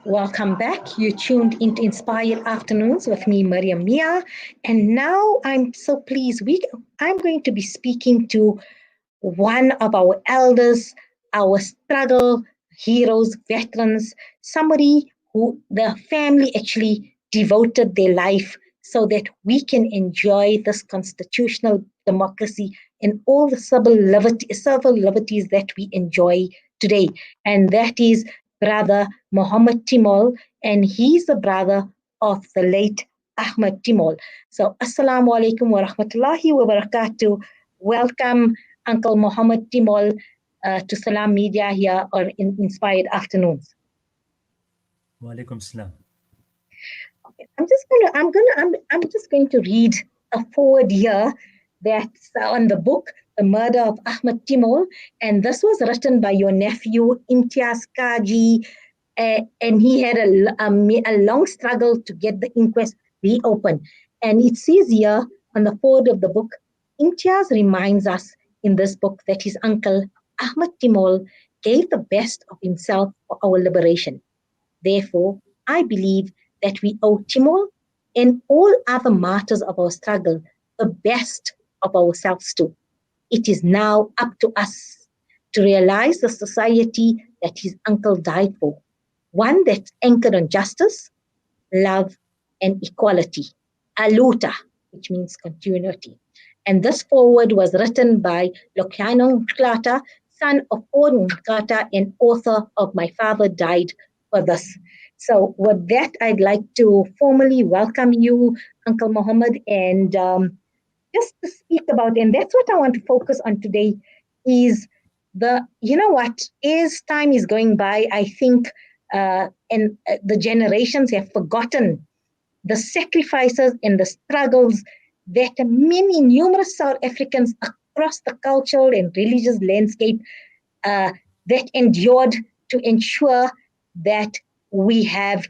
Welcome back. You tuned into Inspired Afternoons with me, Mariam Mia. And now I'm so pleased. I'm going to be speaking to one of our elders, our struggle heroes, veterans, somebody who the family actually devoted their life so that we can enjoy this constitutional democracy and all the civil liberties that we enjoy today. And that is brother Mohamed Timol, and he's the brother of the late Ahmed Timol. So, Assalamu alaikum wa rahmatullahi wa barakatuh. Welcome, Uncle Mohamed Timol, to Salam Media here or in Inspired Afternoons. Wa alaikum salam. I'm just going to read a forward here that's on the book, The Murder of Ahmed Timol, and this was written by your nephew Imtiaz Kaji, and he had a long struggle to get the inquest reopened. And it says here on the forward of the book, Imtiaz reminds us in this book that his uncle Ahmed Timol gave the best of himself for our liberation. Therefore, I believe that we owe Timol and all other martyrs of our struggle the best of ourselves too. It is now up to us to realize the society that his uncle died for, one that's anchored on justice, love, and equality. Aluta, which means continuity. And this foreword was written by Lokiano Nklata, son of Ford Nklata and author of My Father Died for This. So with that, I'd like to formally welcome you, Uncle Mohammed, and just to speak about, and that's what I want to focus on today, is as time is going by, I think, and the generations have forgotten the sacrifices and the struggles that numerous South Africans across the cultural and religious landscape that endured to ensure that we have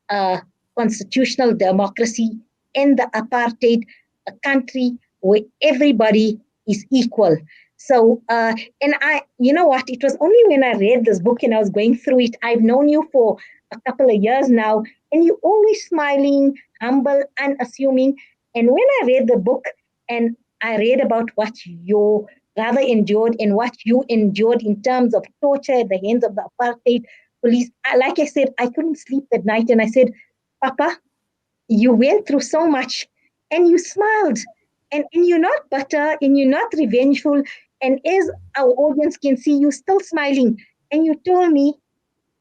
a constitutional democracy in the apartheid, a country where everybody is equal. So, it was only when I read this book and I was going through it, I've known you for a couple of years now, and you're always smiling, humble, unassuming. And when I read the book and I read about what your brother endured and what you endured in terms of torture at the hands of the apartheid police, like I said, I couldn't sleep that night. And I said, Papa, you went through so much and you smiled. And you're not bitter and you're not revengeful. And as our audience can see, you're still smiling. And you told me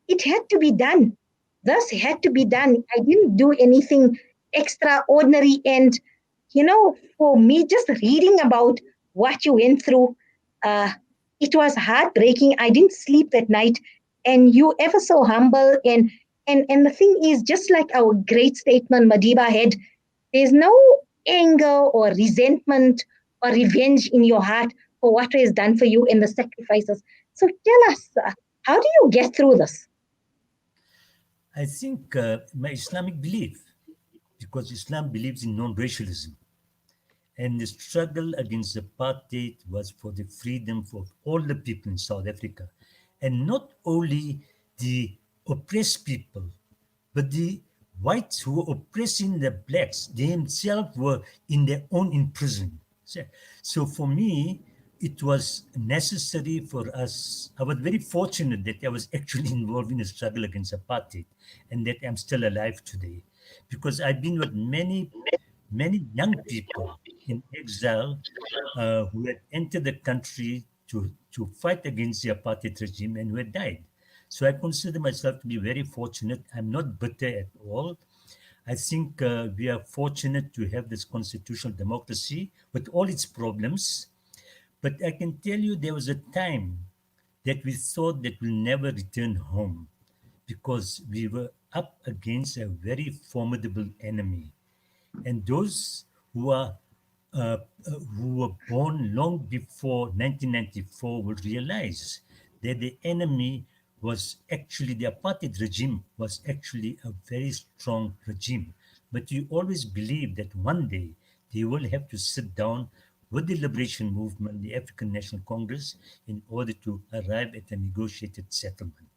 it had to be done. This had to be done. I didn't do anything extraordinary. And, for me, just reading about what you went through, it was heartbreaking. I didn't sleep that night. And you ever so humble. And the thing is, just like our great statement Madiba had, there's no anger or resentment or revenge in your heart for what was done for you and the sacrifices. So tell us, how do you get through this? I think my Islamic belief, because Islam believes in non-racialism, and the struggle against apartheid was for the freedom for all the people in South Africa, and not only the oppressed people, but the whites who were oppressing the blacks. They themselves were in their own imprisonment. So for me, it was necessary for us. I was very fortunate that I was actually involved in the struggle against apartheid and that I'm still alive today, because I've been with many young people in exile who had entered the country to fight against the apartheid regime and who had died. So I consider myself to be very fortunate. I'm not bitter at all. I think we are fortunate to have this constitutional democracy with all its problems. But I can tell you there was a time that we thought that we'll never return home because we were up against a very formidable enemy. And those who are who were born long before 1994 will realize that the enemy was actually the apartheid regime was actually a very strong regime. But you always believe that one day they will have to sit down with the liberation movement, the African National Congress, in order to arrive at a negotiated settlement.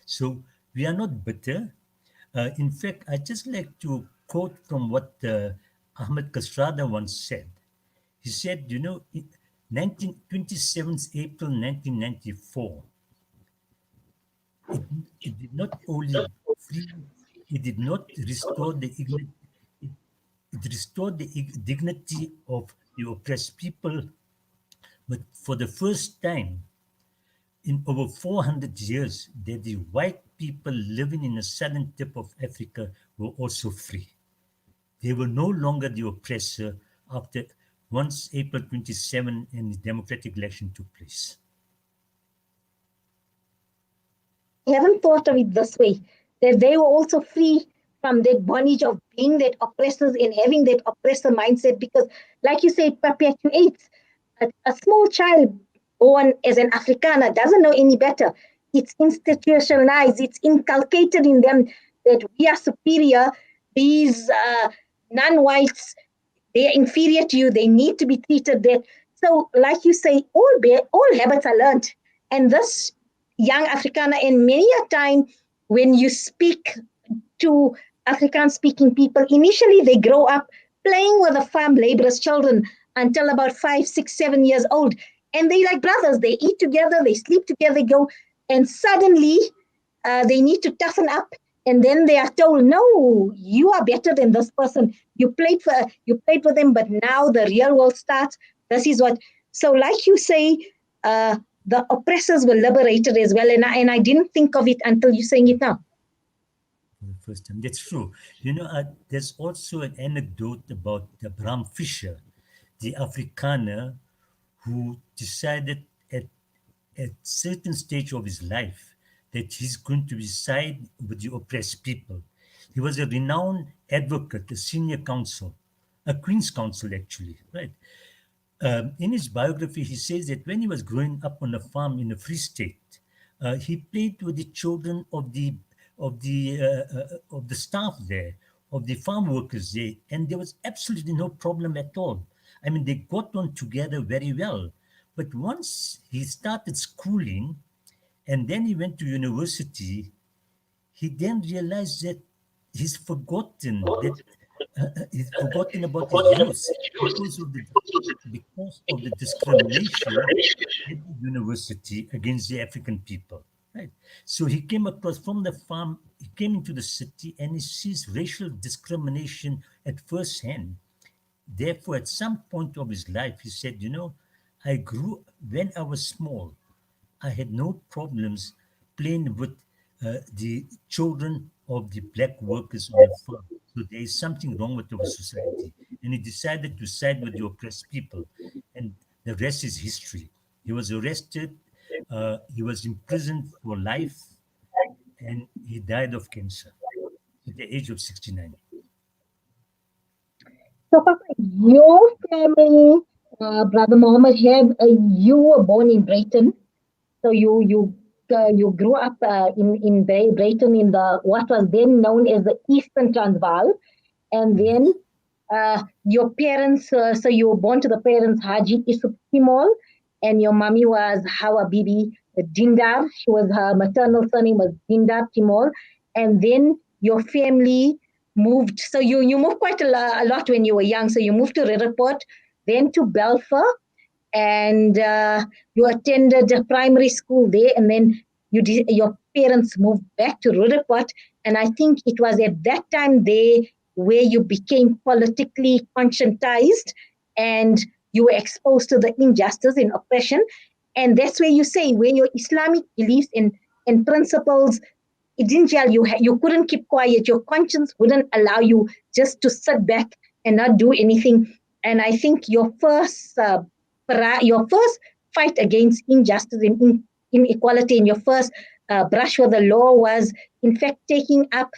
So we are not bitter. In fact, I just like to quote from what Ahmed Kasrada once said. He said, 27th April 1994, it, it did not only free, it did not restore it restored the dignity of the oppressed people, but for the first time in over 400 years, that the white people living in the southern tip of Africa were also free. They were no longer the oppressor after once April 27 and the democratic election took place. I haven't thought of it this way, that they were also free from that bondage of being that oppressors and having that oppressor mindset, because, like you say, it perpetuates. A small child born as an Afrikaner doesn't know any better. It's institutionalized, it's inculcated in them that we are superior. These non-whites, they are inferior to you, they need to be treated that. So, like you say, all habits are learned. And this young Afrikaner, and many a time when you speak to Afrikaans speaking people, initially they grow up playing with the farm laborers' children until about 5, 6, 7 years old. And they like brothers, they eat together, they sleep together, they go, and suddenly they need to toughen up. And then they are told, no, you are better than this person. You played for them, but now the real world starts. This is what. So, like you say, the oppressors were liberated as well. And I didn't think of it until you're saying it now. For the first time. That's true. There's also an anecdote about Bram Fischer, the Afrikaner who decided at certain stage of his life that he's going to side with the oppressed people. He was a renowned advocate, a senior counsel, a Queen's Counsel actually, right? In his biography, he says that when he was growing up on a farm in the Free State, he played with the children of the staff there, of the farm workers there, and there was absolutely no problem at all. I mean, they got on together very well. But once he started schooling, and then he went to university, he then realized that he's forgotten that he's forgotten about his roots because of the discrimination at the university against the African people. Right. So he came across from the farm, he came into the city and he sees racial discrimination at first hand. Therefore, at some point of his life, he said, I grew when I was small. I had no problems playing with the children of the black workers on the farm. So there is something wrong with our society. And he decided to side with the oppressed people. And the rest is history. He was arrested, he was imprisoned for life, and he died of cancer at the age of 69. So, Papa, your family, Brother Mohammed, you were born in Brighton. So you grew up in Brighton, in the what was then known as the Eastern Transvaal, and then your parents. So you were born to the parents Haji Isuk Timol, and your mommy was Hawa Bibi Dindar. She was, her maternal surname was Dindar Timol, and then your family moved. So you moved quite a lot when you were young. So you moved to Riverdport, then to Belfer, and you attended a primary school there, and then your parents moved back to Rudaport, and I think it was at that time there where you became politically conscientized and you were exposed to the injustice and oppression, and that's where you say where your Islamic beliefs and principles, it didn't tell you, you couldn't keep quiet, your conscience wouldn't allow you just to sit back and not do anything. And I think your first fight against injustice and inequality and your first brush with the law was, in fact, taking up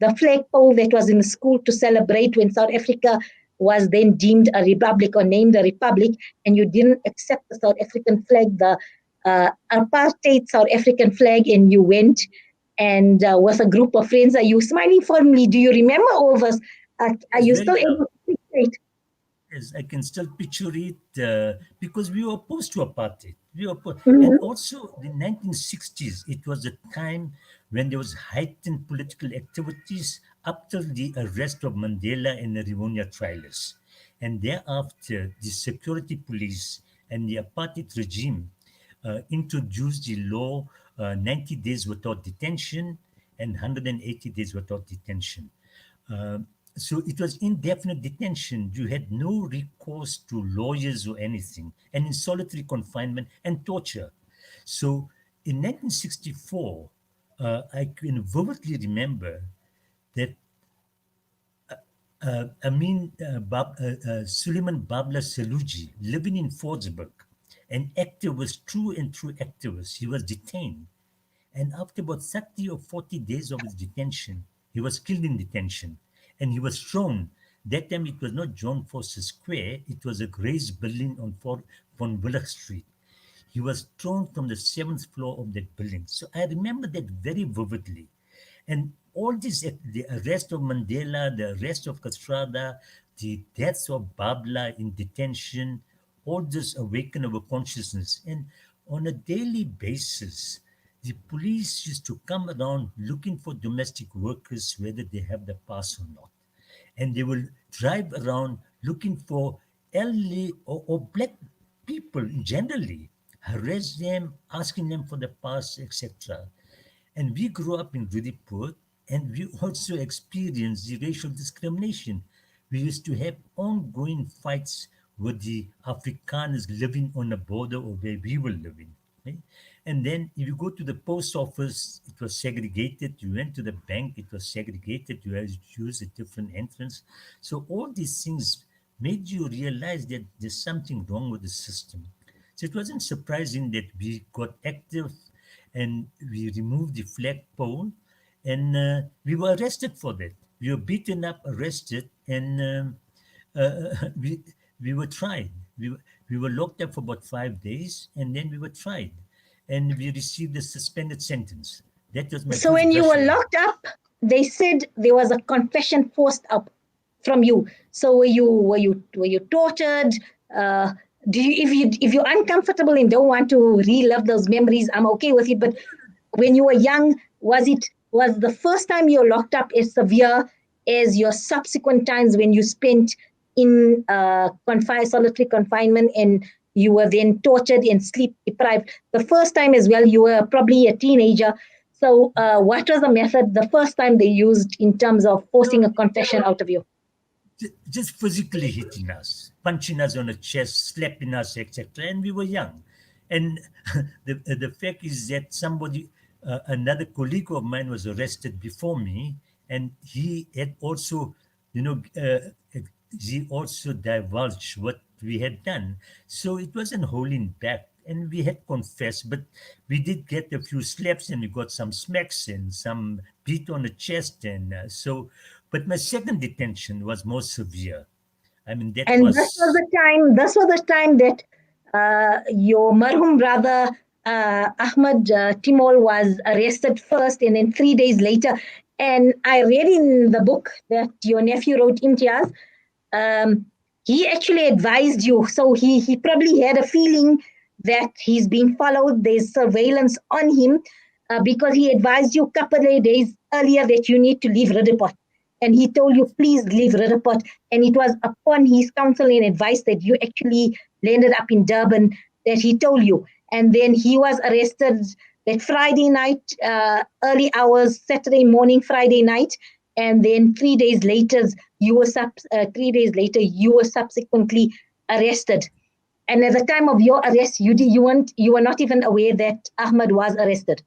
the flagpole that was in the school to celebrate when South Africa was then deemed a republic or named a republic, and you didn't accept the South African flag, the apartheid South African flag, and you went and with a group of friends. Are you smiling fondly? Do you remember all of us? Are you still able to picture it? Yes, I can still picture it because we were opposed to apartheid. And Mhm. also the 1960s, it was a time when there was heightened political activities after the arrest of Mandela and the Rivonia trials. And thereafter, the security police and the apartheid regime introduced the law 90 days without detention and 180 days without detention. Uh, so it was indefinite detention. You had no recourse to lawyers or anything, and in solitary confinement and torture. So in 1964, I can vividly remember that Suleiman Babla Saluji, living in Fordsburg, an activist, true and true activist, he was detained. And after about 30 or 40 days of his detention, he was killed in detention. And he was thrown. That time it was not John Foster Square, it was a raised building on Von Willich Street. He was thrown from the seventh floor of that building. So I remember that very vividly. And all this, the arrest of Mandela, the arrest of Castrada, the deaths of Babla in detention, all this awaken our consciousness. And on a daily basis, the police used to come around looking for domestic workers, whether they have the pass or not. And they will drive around looking for elderly or black people generally, harass them, asking them for the pass, etc. And we grew up in Ridipur, and we also experienced the racial discrimination. We used to have ongoing fights with the Afrikaners living on the border of where we were living. Right? And then if you go to the post office, it was segregated. You went to the bank, it was segregated. You had to choose a different entrance. So all these things made you realize that there's something wrong with the system. So it wasn't surprising that we got active and we removed the flagpole, and we were arrested for that. We were beaten up, arrested, and we were tried. We were locked up for about 5 days, and then we were tried, and we received a suspended sentence. That was my So first when you brush were again. locked up, they said there was a confession forced up from you. So were you tortured? Uh, do you if you're uncomfortable and don't want to relive those memories, I'm okay with it. But when you were young, was the first time you were locked up as severe as your subsequent times when you spent in solitary confinement and you were then tortured and sleep deprived? The first time as well, you were probably a teenager. So, what was the method the first time they used in terms of forcing a confession out of you? Just physically hitting us, punching us on the chest, slapping us, etc. And we were young. And the fact is that another colleague of mine was arrested before me, and he had also, you know, he also divulged what we had done. So it wasn't holding back. And we had confessed, but we did get a few slaps and we got some smacks and some beat on the chest. And but my second detention was more severe. I mean, that And this was was the time. This was the time that your marhum brother Ahmed Timol was arrested first, and then 3 days later. And I read in the book that your nephew wrote, Imtiaz. Um, he actually advised you, so he probably had a feeling that he's being followed. There's surveillance on him because he advised you a couple of days earlier that you need to leave Ridderport. And he told you, please leave Ridderport. And it was upon his counsel and advice that you actually landed up in Durban that he told you. And then he was arrested that Friday night, early hours, Saturday morning, Friday night. And then 3 days later, 3 days later, you were subsequently arrested. And at the time of your arrest, you were not even aware that Ahmed was arrested.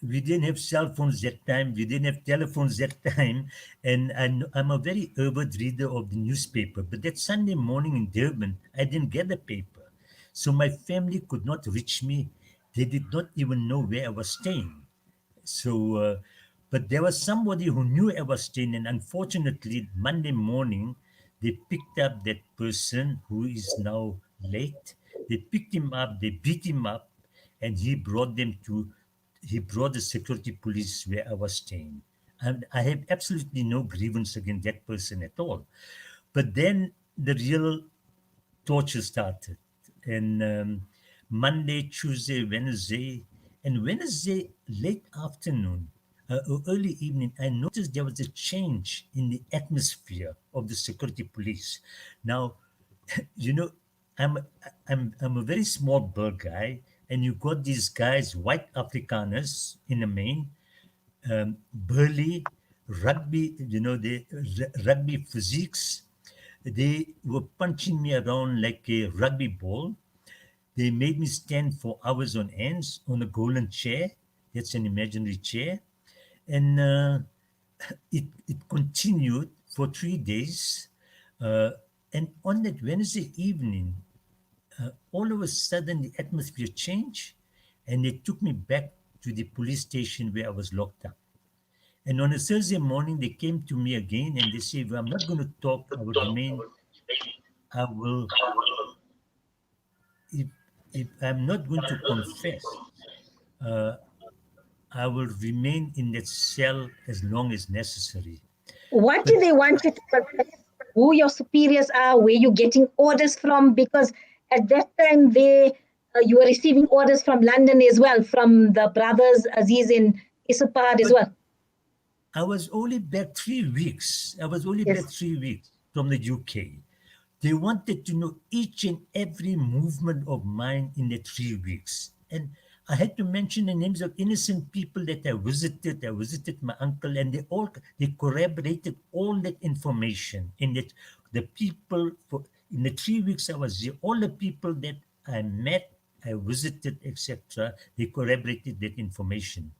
we didn't have cell phones that time. We didn't have telephones that time. And I'm a very avid reader of the newspaper. But that Sunday morning in Durban, I didn't get the paper. So my family could not reach me. They did not even know where I was staying. So, but there was somebody who knew I was staying, and unfortunately, Monday morning, they picked up that person who is now late. They picked him up, they beat him up, and he brought the security police where I was staying. And I have absolutely no grievance against that person at all. But then the real torture started. And Monday, Tuesday, Wednesday, and Wednesday late afternoon, or early evening, I noticed there was a change in the atmosphere of the security police. Now, you know, I'm I'm a very small bird guy, and you got these guys, white Afrikaners in the main, burly, rugby, the rugby physiques. They were punching me around like a rugby ball. They made me stand for hours on ends on a golden chair. That's an imaginary chair. And it continued for 3 days. Uh, and on that Wednesday evening, all of a sudden the atmosphere changed and they took me back to the police station where I was locked up. And on a Thursday morning, they came to me again and they said, well, I'm not going to talk. I will remain. I will, if, if I'm not going to confess, uh, I will remain in that cell as long as necessary. What But do they want you to confess? Who your superiors are, where you're getting orders from? Because at that time, you were receiving orders from London as well, from the brothers Aziz and Isupad as but well. I was only back 3 weeks. I was only back Yes. 3 weeks from the UK. They wanted to know each and every movement of mine in the 3 weeks. And I had to mention the names of innocent people that I visited. I visited my uncle, and they corroborated all that information. In that, the people in the 3 weeks I was there, all the people that I met, I visited, etc. They corroborated that information.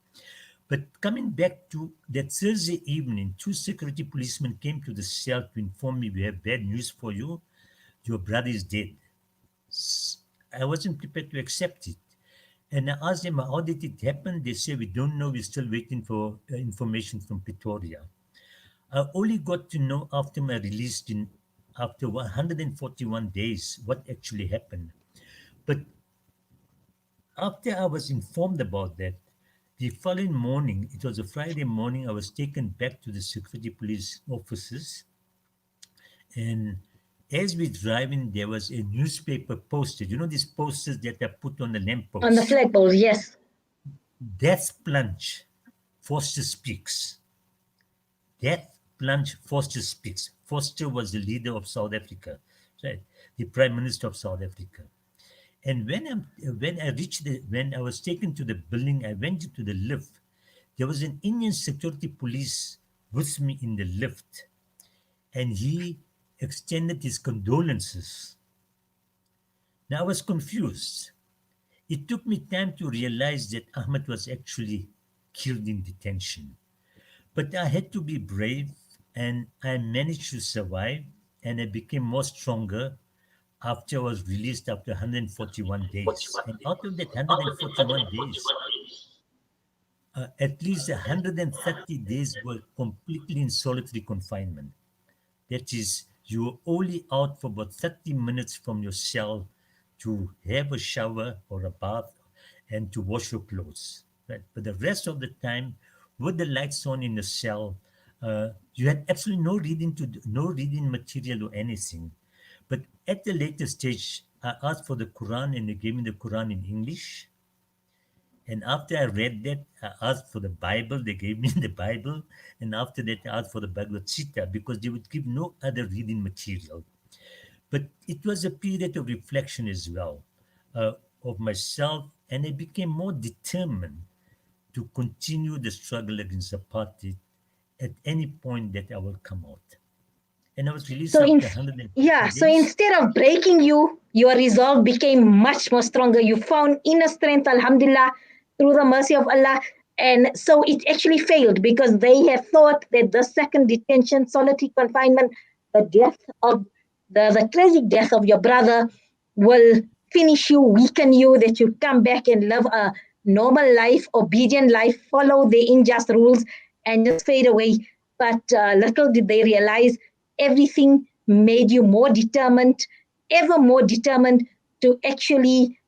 But coming back to that Thursday evening, two security policemen came to the cell to inform me, we have bad news for you. Your brother is dead. I wasn't prepared to accept it. And I asked them, how did it happen? They said, we don't know. We're still waiting for information from Pretoria. I only got to know after my release, after 141 days, what actually happened. But after I was informed about that, the following morning, it was a Friday morning, I was taken back to the security police offices. And as we're driving, there was a newspaper posted. You know these posters that are put on the On the lampposts? flagpoles, yes. Death plunge, Foster speaks. Death plunge, Foster speaks. Foster was the leader of South Africa, right? The Prime Minister of South Africa. And when I was taken to the building, I went into the lift. There was an Indian security police with me in the lift, and he extended his condolences. Now I was confused. It took me time to realize that Ahmed was actually killed in detention. But I had to be brave, and I managed to survive, and I became more stronger after I was released after 141 days. And out of that 141 days, at least 130 days were completely in solitary confinement. That is, you were only out for about 30 minutes from your cell to have a shower or a bath and to wash your clothes. Right? But the rest of the time, with the lights on in the cell, you had absolutely no reading material or anything. But at the later stage, I asked for the Quran and they gave me the Quran in English. And after I read that, I asked for the Bible. They gave me the Bible. And after that, I asked for the Bhagavad Gita because they would give no other reading material. But it was a period of reflection as well of myself. And I became more determined to continue the struggle against apartheid at any point that I will come out. And I was released So, after 150 so days. instead of breaking you, your resolve became much more stronger. You found inner strength, alhamdulillah, through the mercy of Allah. And so it actually failed because they have thought that the second detention, solitary confinement, the death of the tragic death of your brother will finish you, weaken you, that you come back and live a normal life, obedient life, follow the unjust rules, and just fade away. But little did they realize everything made you more determined, ever more determined to actually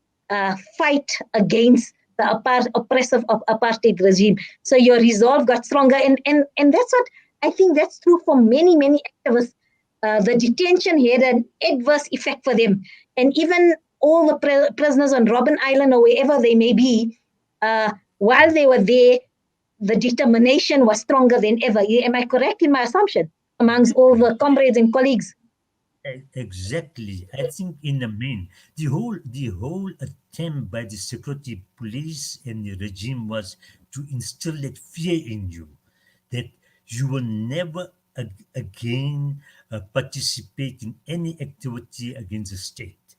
fight against the oppressive apartheid regime. So your resolve got stronger. And that's what I think that's true for many, many activists. The detention had an adverse effect for them. And even all the prisoners on Robben Island or wherever they may be, while they were there, the determination was stronger than ever. Am I correct in my assumption amongst all the comrades and colleagues? Exactly. I think in the main, the whole attempt by the security police and the regime was to instill that fear in you, that you will never again participate in any activity against the state.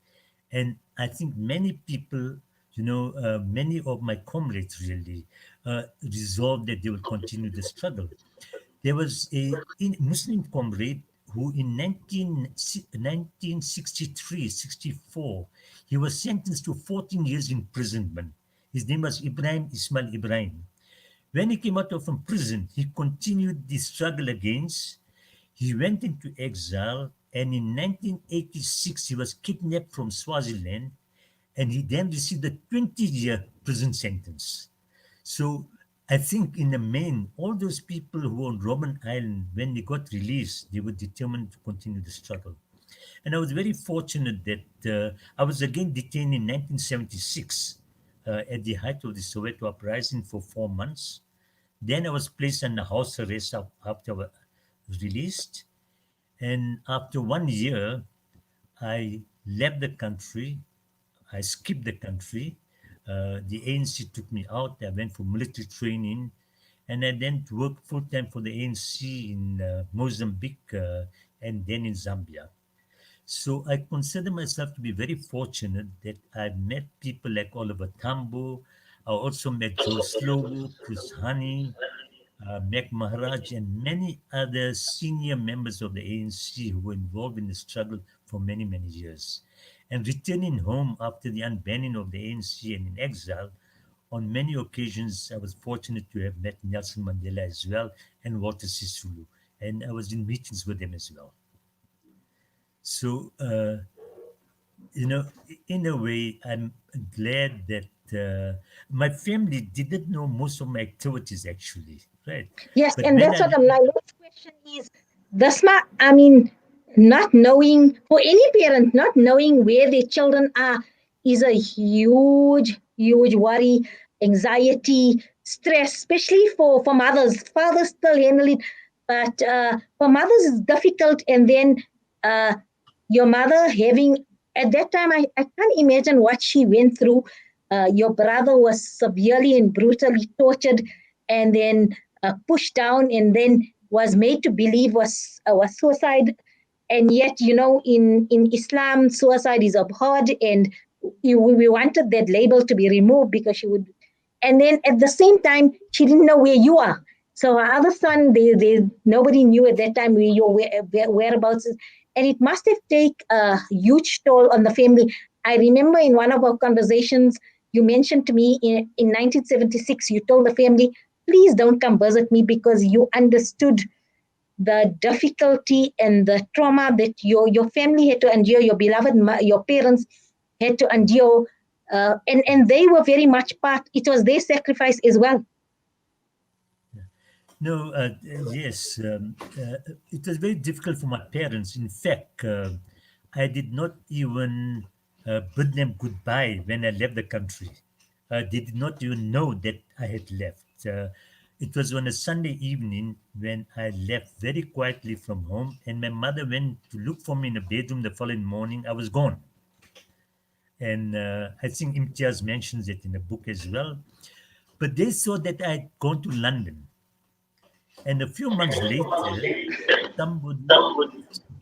And I think many people, many of my comrades really resolved that they will continue the struggle. There was a Muslim comrade who in 1963-64, he was sentenced to 14 years imprisonment. His name was Ibrahim Ismail Ibrahim. When he came out of from prison, he continued the struggle against. He went into exile, and in 1986, he was kidnapped from Swaziland, and he then received a 20-year prison sentence. So I think in the main, all those people who were on Robben Island, when they got released, they were determined to continue the struggle. And I was very fortunate that I was again detained in 1976 at the height of the Soweto uprising for 4 months. Then I was placed under house arrest after I was released. And after 1 year, I left the country. I skipped the country. The ANC took me out. I went for military training, and I then worked full time for the ANC in Mozambique and then in Zambia. So I consider myself to be very fortunate that I've met people like Oliver Tambo. I also met Joe Slovo, Chris Honey, Meg Maharaj, and many other senior members of the ANC who were involved in the struggle for many, many years. And returning home after the unbanning of the ANC and in exile, on many occasions I was fortunate to have met Nelson Mandela as well and Walter Sisulu. And I was in meetings with them as well. So, in a way, I'm glad that my family didn't know most of my activities actually, right? Yes, But and when that's I what left, my next question is. Dasma, I mean, not knowing, for any parent, not knowing where their children are is a huge, huge worry, anxiety, stress, especially for mothers. Fathers still handle it, but for mothers it's difficult. And then uh, your mother having, at that time, I can't imagine what she went through. Your brother was severely and brutally tortured and then pushed down and then was made to believe was suicide. And yet, in Islam, suicide is abhorred, and we wanted that label to be removed because she would. And then at the same time, she didn't know where you are. So her other son, nobody knew at that time where your whereabouts is, and it must have taken a huge toll on the family. I remember in one of our conversations, you mentioned to me in 1976, you told the family, please don't come visit me because you understood the difficulty and the trauma that your family had to endure, your beloved, your parents had to endure, and they were very much part. It was their sacrifice as well. no, yes, it was very difficult for my parents. In fact, I did not even bid them goodbye when I left the country. They did not even know that I had left. It was on a Sunday evening when I left very quietly from home, and my mother went to look for me in the bedroom the following morning. I was gone. And I think Imtiaz mentions it in the book as well. But they saw that I had gone to London. And a few months later, somebody, a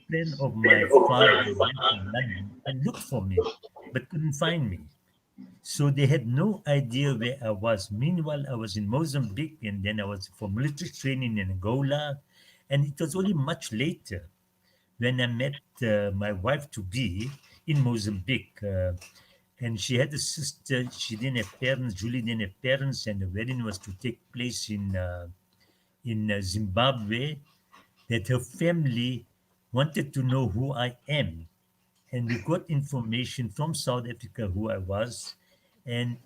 friend of my father, went to London and looked for me, but couldn't find me. So they had no idea where I was. Meanwhile, I was in Mozambique, and then I was for military training in Angola. And it was only much later when I met my wife to be in Mozambique. And she had a sister. She didn't have parents. Julie didn't have parents, and the wedding was to take place in Zimbabwe. That her family wanted to know who I am, and we got information from South Africa who I was, and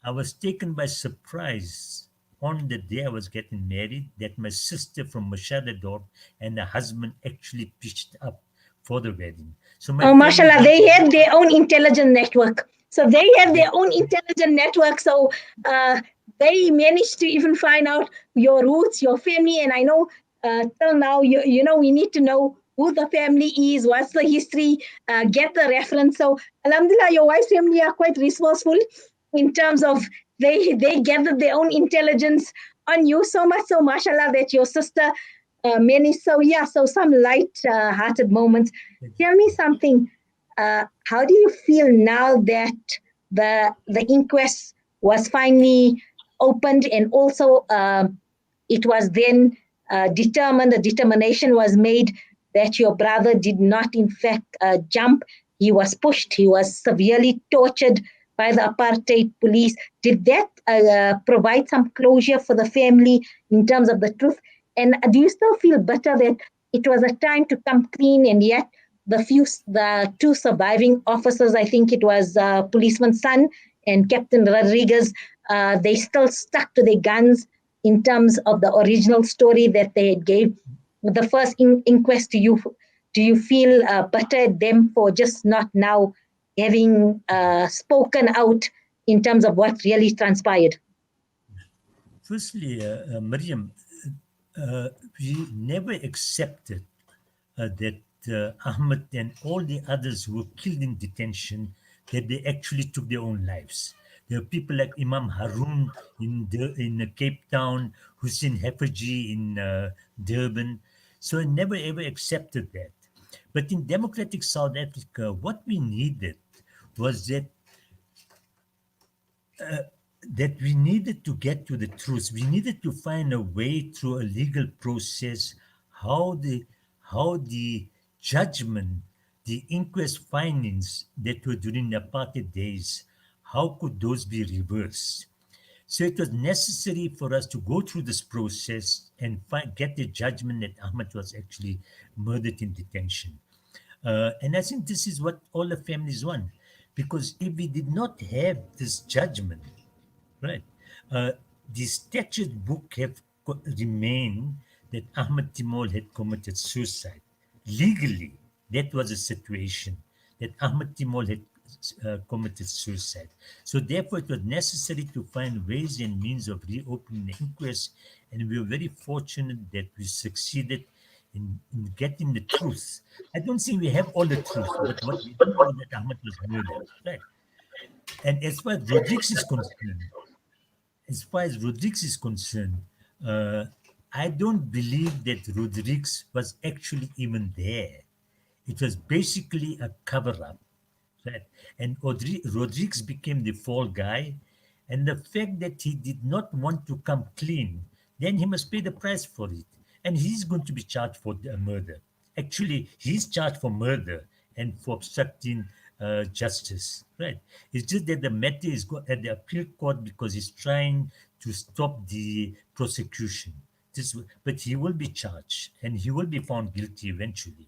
I was taken by surprise on the day I was getting married that my sister from Mashadadorp and her husband actually pitched up for the wedding. So my Oh, family mashallah, got they have their own intelligence network. So they have their own intelligent network. So they managed to even find out your roots, your family. And I know till now, you know, we need to know who the family is, what's the history, get the reference. So alhamdulillah, your wife's family are quite resourceful in terms of they gathered their own intelligence on you so much, so mashallah, that your sister managed. So yeah, so some light-hearted moments. Tell me something. How do you feel now that the inquest was finally opened, and also it was then determined, the determination was made that your brother did not, in fact, jump. He was pushed. He was severely tortured by the apartheid police. Did that provide some closure for the family in terms of the truth? And do you still feel better that it was a time to come clean, and yet the two surviving officers, I think it was policeman's son and Captain Rodriguez, they still stuck to their guns in terms of the original story that they gave the first inquest? Do you feel better at them for just not now having spoken out in terms of what really transpired? Firstly, Mariam, uh, we never accepted that Ahmed and all the others who were killed in detention, that they actually took their own lives. There are people like Imam Harun in Cape Town, Hussein Hafaji in Durban. So I never ever accepted that. But in democratic South Africa, what we needed was that we needed to get to the truth. We needed to find a way through a legal process how the judgment, the inquest findings that were during the apartheid days, how could those be reversed? So it was necessary for us to go through this process and get the judgment that Ahmed was actually murdered in detention. And I think this is what all the families want. Because if we did not have this judgment, right? Uh, the statute book have remained that Ahmed Timol had committed suicide. Legally, that was a situation that Ahmed Timol had committed suicide. So therefore, it was necessary to find ways and means of reopening the inquest, and we were very fortunate that we succeeded in getting the truth. I don't think we have all the truth, but what we do know is that Ahmed was murdered, right? And as far as Rodriguez is concerned, uh, I don't believe that Rodriguez was actually even there. It was basically a cover up. Right? And Rodriguez became the fall guy. And the fact that he did not want to come clean, then he must pay the price for it. And he's going to be charged for the murder. Actually, he's charged for murder and for obstructing justice. Right? It's just that the matter is at the appeal court because he's trying to stop the prosecution. But he will be charged and he will be found guilty eventually.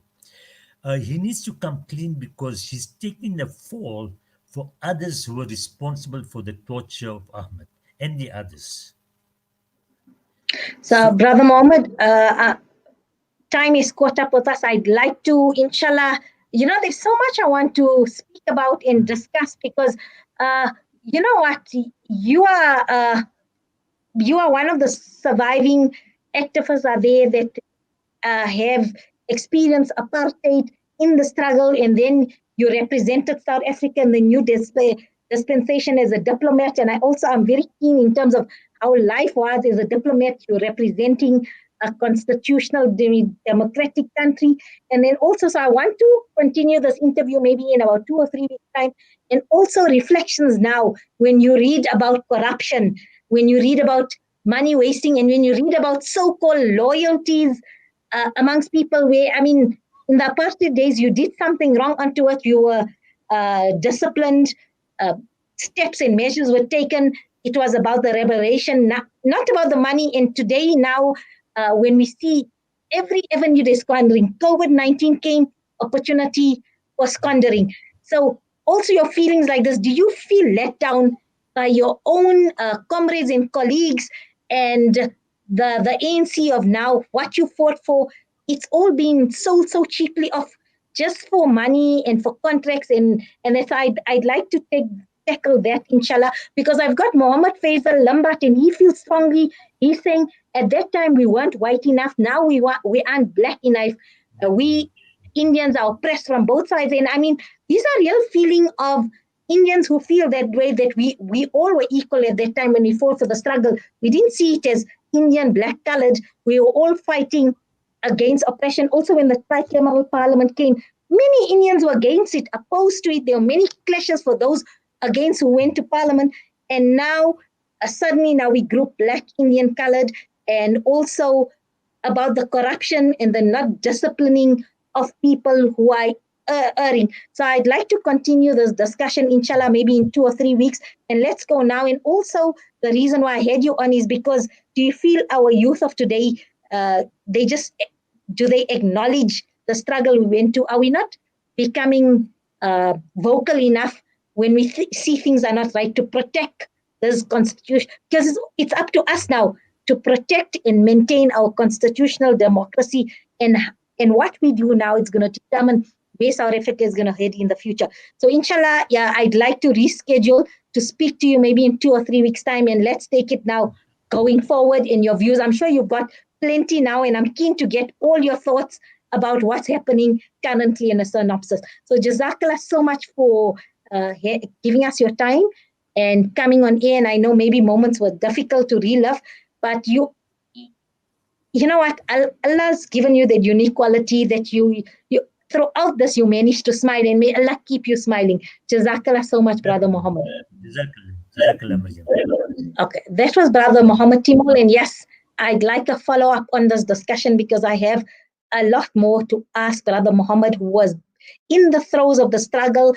He needs to come clean because he's taking the fall for others who were responsible for the torture of Ahmed and the others. So, So, Brother Mohammed, time is caught up with us. I'd like to, inshallah, you know, there's so much I want to speak about and discuss because, you know what, you are one of the surviving activists are there that have experienced apartheid in the struggle, and then you represented South Africa in the new dispensation as a diplomat. And I also am very keen in terms of how life was as a diplomat. You're representing a constitutional democratic country. And then also, so I want to continue this interview maybe in about 2 or 3 weeks' time. And also reflections now when you read about corruption, when you read about money wasting, and when you read about so-called loyalties amongst people where, I mean, in the apartheid days, you did something wrong unto it, you were disciplined, steps and measures were taken. It was about the reparation, not about the money. And today, now, when we see every avenue they're squandering, COVID-19 came, opportunity for squandering. So also your feelings like this, do you feel let down by your own comrades and colleagues and the ANC of now, what you fought for, it's all being sold so cheaply off just for money and for contracts, and that's I'd like to tackle that, inshallah, because I've got Mohammed Faisal Lambat, and he feels strongly. He's saying at that time we weren't white enough. Now we aren't black enough. We Indians are oppressed from both sides, and I mean these are real feeling of Indians who feel that way, that we all were equal at that time when we fought for the struggle. We didn't see it as Indian, black, colored. We were all fighting against oppression. Also, when the tricameral parliament came, many Indians were against it, opposed to it. There were many clashes for those against who went to parliament. And now, suddenly, now we group black, Indian, colored, and also about the corruption and the not disciplining of people who are erring. So I'd like to continue this discussion, inshallah, maybe in 2 or 3 weeks. And let's go now. And also, the reason why I had you on is because do you feel our youth of today, do they acknowledge the struggle we went to? Are we not becoming vocal enough when we see things are not right to protect this constitution? Because it's up to us now to protect and maintain our constitutional democracy. And what we do now is going to determine where South Africa is going to head in the future. So inshallah, yeah, I'd like to reschedule to speak to you maybe in 2 or 3 weeks' time, and let's take it now going forward in your views. I'm sure you've got plenty now, and I'm keen to get all your thoughts about what's happening currently in a synopsis. So Jazakallah so much for giving us your time and coming on air. And I know maybe moments were difficult to relive, but you know what? Allah's given you that unique quality that you throughout this, you managed to smile, and may Allah keep you smiling. Jazakallah so much, Brother Mohammed. Jazakallah, Mariam. Okay, that was Brother Mohamed Timol, and yes, I'd like a follow-up on this discussion because I have a lot more to ask Brother Mohammed, who was in the throes of the struggle,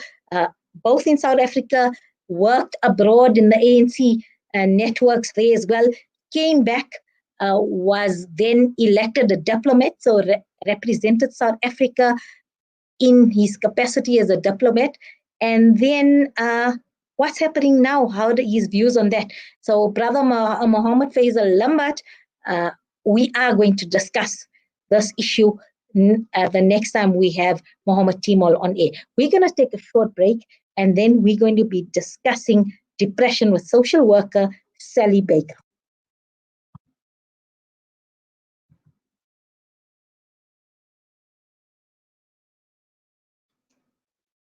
both in South Africa, worked abroad in the ANC networks there as well, came back, was then elected a diplomat, so represented South Africa in his capacity as a diplomat. And then what's happening now? How are his views on that? So Brother Mohammed Faisal Lambat, we are going to discuss this issue the next time we have Mohamed Timol on air. We're going to take a short break, and then we're going to be discussing depression with social worker Sally Baker.